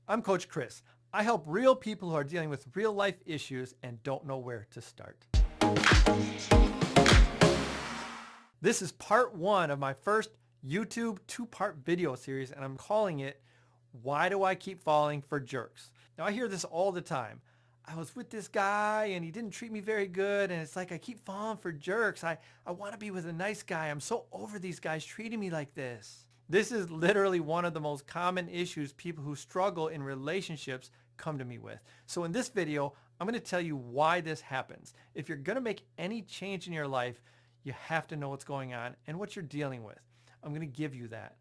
I'm Coach Chris. I help real people who are dealing with real life issues and don't know where to start. This is part one of my first YouTube two-part video series, and I'm calling it, Why Do I Keep Falling for Jerks? Now, I hear this all the time. I was with this guy and he didn't treat me very good, and it's like I keep falling for jerks. I want to be with a nice guy. I'm so over these guys treating me like this. This is literally one of the most common issues people who struggle in relationships come to me with. So in this video, I'm going to tell you why this happens. If you're going to make any change in your life, you have to know what's going on and what you're dealing with. I'm going to give you that.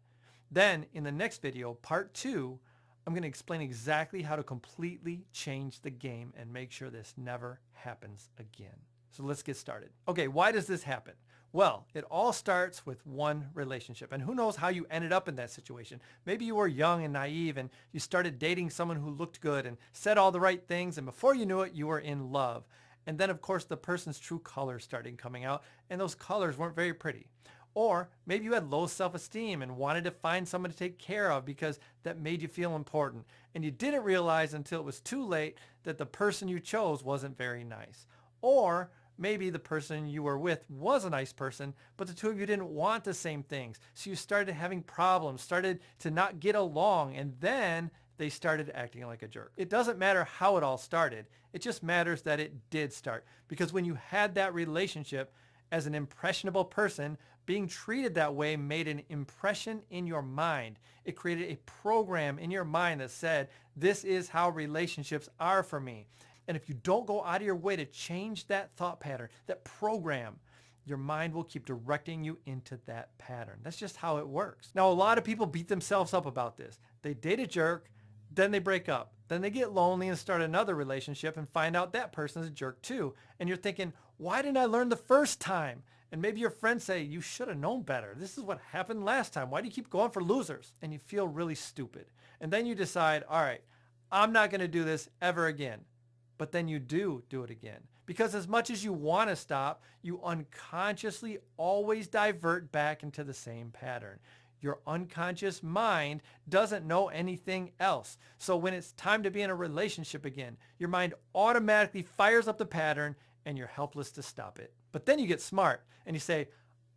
Then in the next video, part two, I'm going to explain exactly how to completely change the game and make sure this never happens again. So let's get started. Okay, why does this happen? Well, it all starts with one relationship, and who knows how you ended up in that situation. Maybe you were young and naive and you started dating someone who looked good and said all the right things, and before you knew it, you were in love. And then of course the person's true colors started coming out, and those colors weren't very pretty. Or maybe you had low self-esteem and wanted to find someone to take care of because that made you feel important, and you didn't realize until it was too late that the person you chose wasn't very nice. Or maybe the person you were with was a nice person, but the two of you didn't want the same things. So you started having problems, started to not get along, and then they started acting like a jerk. It doesn't matter how it all started. It just matters that it did start. Because when you had that relationship as an impressionable person, being treated that way made an impression in your mind. It created a program in your mind that said, this is how relationships are for me. And if you don't go out of your way to change that thought pattern, that program, your mind will keep directing you into that pattern. That's just how it works. Now, a lot of people beat themselves up about this. They date a jerk, then they break up. Then they get lonely and start another relationship and find out that person's a jerk too. And you're thinking, why didn't I learn the first time? And maybe your friends say, you should have known better. This is what happened last time. Why do you keep going for losers? And you feel really stupid. And then you decide, all right, I'm not going to do this ever again. But then you do it again. Because as much as you want to stop, you unconsciously always divert back into the same pattern. Your unconscious mind doesn't know anything else. So when it's time to be in a relationship again, your mind automatically fires up the pattern and you're helpless to stop it. But then you get smart and you say,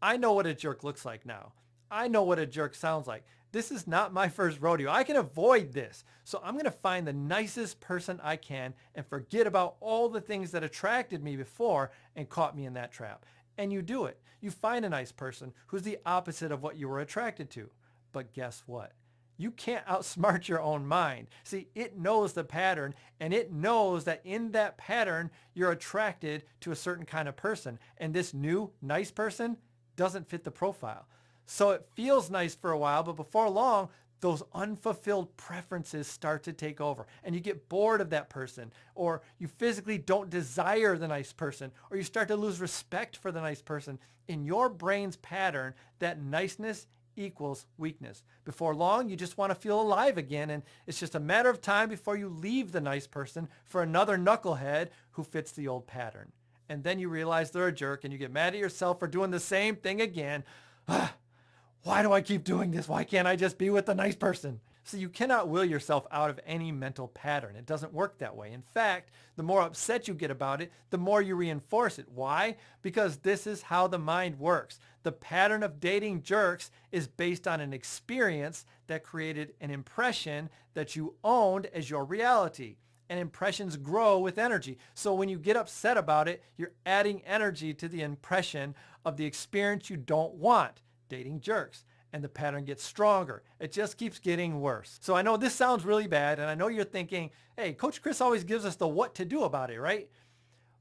I know what a jerk looks like now. I know what a jerk sounds like. This is not my first rodeo. I can avoid this. So I'm going to find the nicest person I can and forget about all the things that attracted me before and caught me in that trap. And you do it. You find a nice person who's the opposite of what you were attracted to. But guess what? You can't outsmart your own mind. See, it knows the pattern, and it knows that in that pattern, you're attracted to a certain kind of person. And this new nice person doesn't fit the profile. So it feels nice for a while, but before long, those unfulfilled preferences start to take over and you get bored of that person, or you physically don't desire the nice person, or you start to lose respect for the nice person. In your brain's pattern, that niceness equals weakness. Before long, you just want to feel alive again, and it's just a matter of time before you leave the nice person for another knucklehead who fits the old pattern. And then you realize they're a jerk and you get mad at yourself for doing the same thing again. Why do I keep doing this? Why can't I just be with the nice person? So you cannot will yourself out of any mental pattern. It doesn't work that way. In fact, the more upset you get about it, the more you reinforce it. Why? Because this is how the mind works. The pattern of dating jerks is based on an experience that created an impression that you owned as your reality. And impressions grow with energy. So when you get upset about it, you're adding energy to the impression of the experience you don't want. Dating jerks, and the pattern gets stronger. It just keeps getting worse. So I know this sounds really bad, and I know you're thinking, hey, Coach Chris always gives us the what to do about it, right?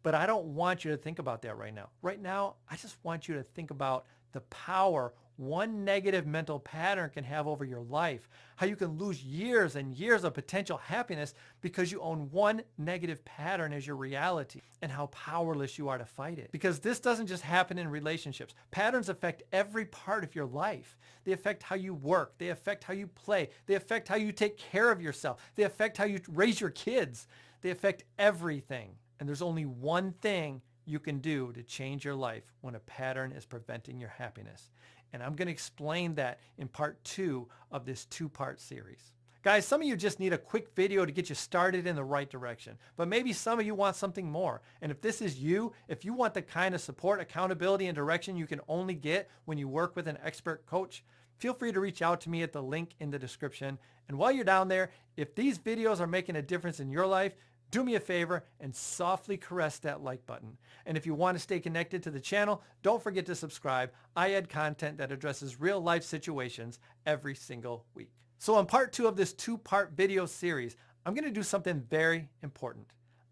But I don't want you to think about that right now. Right now, I just want you to think about the power one negative mental pattern can have over your life, how you can lose years and years of potential happiness because you own one negative pattern as your reality, and how powerless you are to fight it. Because this doesn't just happen in relationships. Patterns affect every part of your life. They affect how you work. They affect how you play. They affect how you take care of yourself. They affect how you raise your kids. They affect everything. And there's only one thing you can do to change your life when a pattern is preventing your happiness. And I'm going to explain that in part 2 of this 2-part series. Guys, some of you just need a quick video to get you started in the right direction, but maybe some of you want something more. And if this is you, if you want the kind of support, accountability, and direction you can only get when you work with an expert coach, feel free to reach out to me at the link in the description. And while you're down there, if these videos are making a difference in your life, do me a favor and softly caress that like button. And if you want to stay connected to the channel, don't forget to subscribe. I add content that addresses real life situations every single week. So on part 2 of this 2-part video series, I'm going to do something very important.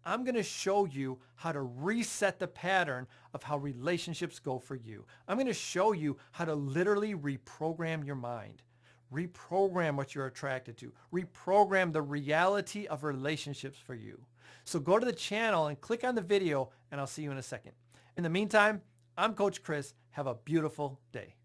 I'm going to show you how to reset the pattern of how relationships go for you. I'm going to show you how to literally reprogram your mind. Reprogram what you're attracted to. Reprogram the reality of relationships for you. So go to the channel and click on the video, and I'll see you in a second. In the meantime, I'm Coach Chris. Have a beautiful day.